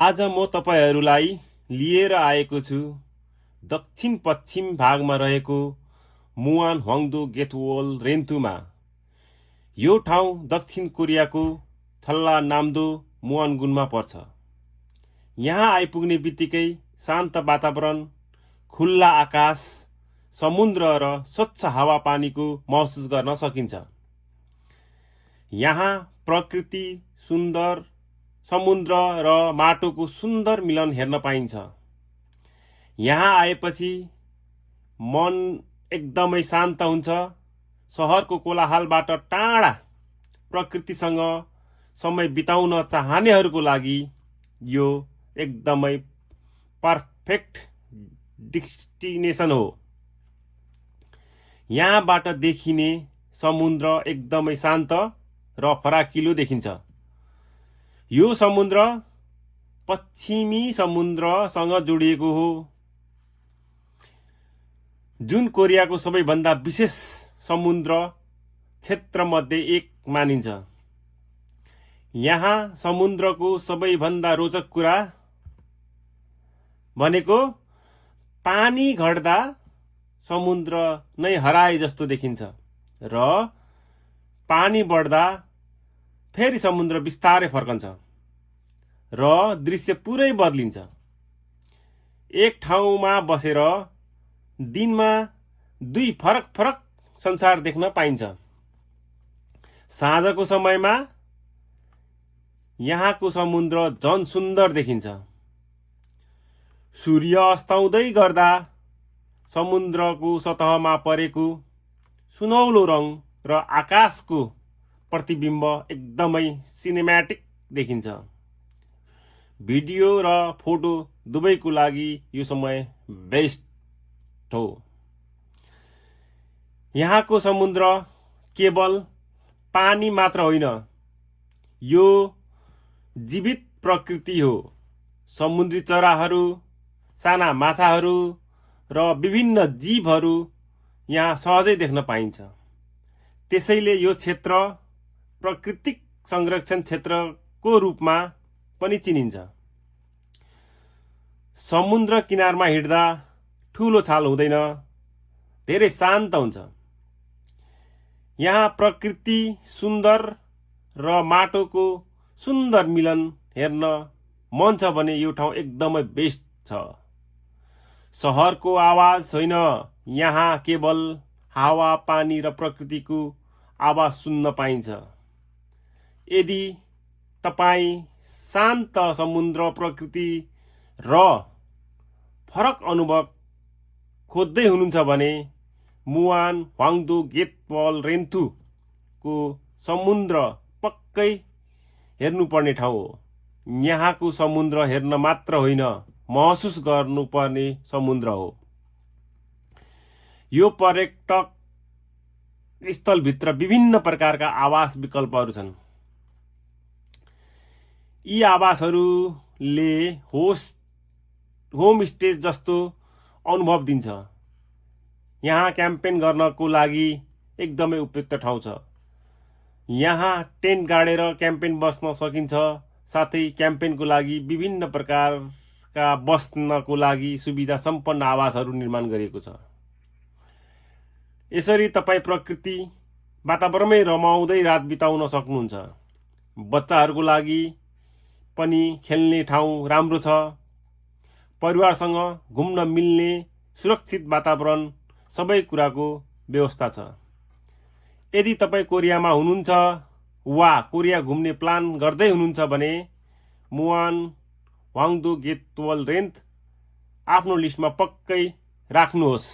आज म तपाईहरूलाई लिएर आएको छु दक्षिण पश्चिम भागमा रहेको मुआन ह्वाङदो गेटवल रेन्थुमा। यो ठाउँ दक्षिण कोरियाको छल्लानाम्दो मुआनगुनमा पर्छ। यहाँ आइपुग्ने बित्तिकै शान्त वातावरण, खुल्ला आकाश, समुद्र र स्वच्छ हावापानीको महसुस गर्न सकिन्छ। यहाँ प्रकृति सुन्दर, समुद्र र माटोको सुन्दर मिलन हेर्न पाइन्छ। यहाँ आएपछि मन एकदमै शान्त हुन्छ। सहरको कोलाहलबाट टाढा प्रकृतिसँग समय बिताउन चाहनेहरूको लागि यो एकदमै पर्फेक्ट डेस्टिनेसन हो। यहाँबाट देखिने समुद्र एकदमै शान्त र फराकिलो देखिन्छ। यो समुद्र पश्चिमी समुद्रसँग जोडिएको हो, जुन कोरियाको सबैभन्दा विशेष समुद्र क्षेत्रमध्ये एक मानिन्छ। यहाँ समुद्रको सबैभन्दा रोचक कुरा भनेको पानी घट्दा समुद्र नै हराए जस्तो देखिन्छ र पानी बढ्दा फेरि समुद्र बिस्तारै फर्कन्छ र दृश्य पुरै बदलिन्छ। एक ठाउँमा बसेर दिनमा दुई फरक फरक संसार देख्न पाइन्छ। साँझको समयमा यहाँको समुद्र झन सुन्दर देखिन्छ। सूर्य अस्ताउँदै गर्दा समुद्रको सतहमा परेको सुनौलो रङ र आकाशको प्रतिबिम्ब एकदमै सिनेम्याटिक देखिन्छ। भिडियो र फोटो दुवैको लागि यो समय बेस्ट हो। यहाँको समुद्र केवल पानी मात्र होइन, यो जीवित प्रकृति हो। समुद्री चराहरू, साना माछाहरू र विभिन्न जीवहरू यहाँ सहजै देख्न पाइन्छ। त्यसैले यो क्षेत्र प्राकृतिक संरक्षण क्षेत्रको रूपमा पनि चिनिन्छ। समुद्र किनारमा हिँड्दा ठुलो छाल हुँदैन, धेरै शान्त हुन्छ। यहाँ प्रकृति सुन्दर र माटोको सुन्दर मिलन हेर्न मन छ भने यो ठाउँ एकदमै बेस्ट छ। सहरको आवाज होइन, यहाँ केवल हावा, पानी र प्रकृतिको आवाज सुन्न पाइन्छ। यदि तपाईँ शान्त समुद्र, प्रकृति र फरक अनुभव खोज्दै हुनुहुन्छ भने मुआन ह्वाङदो गेटवल रेन्थुको समुद्र पक्कै हेर्नुपर्ने ठाउँ हो। यहाँको समुद्र हेर्न मात्र होइन, महसुस गर्नुपर्ने समुद्र हो। यो पर्यटक स्थलभित्र विभिन्न प्रकारका आवास विकल्पहरू छन्। यी आवासहरूले होमस्टे जस्तो अनुभव दिन्छ। यहाँ क्याम्पेन गर्नको लागि एकदमै उपयुक्त ठाउँ छ। यहाँ टेन्ट गाडेर क्याम्पेन बस्न सकिन्छ। साथै क्याम्पेनको लागि विभिन्न प्रकारका बस्नको लागि सुविधा सम्पन्न आवासहरू निर्माण गरिएको छ। यसरी तपाईँ प्रकृति वातावरणमै रमाउँदै रात बिताउन सक्नुहुन्छ। बच्चाहरूको लागि पनि खेल्ने ठाउँ राम्रो छ। परिवारसँग घुम्न मिल्ने सुरक्षित वातावरण, सबै कुराको व्यवस्था छ। यदि तपाईँ कोरियामा हुनुहुन्छ वा कोरिया घुम्ने प्लान गर्दै हुनुहुन्छ भने मुआन ह्वाङदो गेटवल रेन्थ आफ्नो लिस्टमा पक्कै राख्नुहोस्।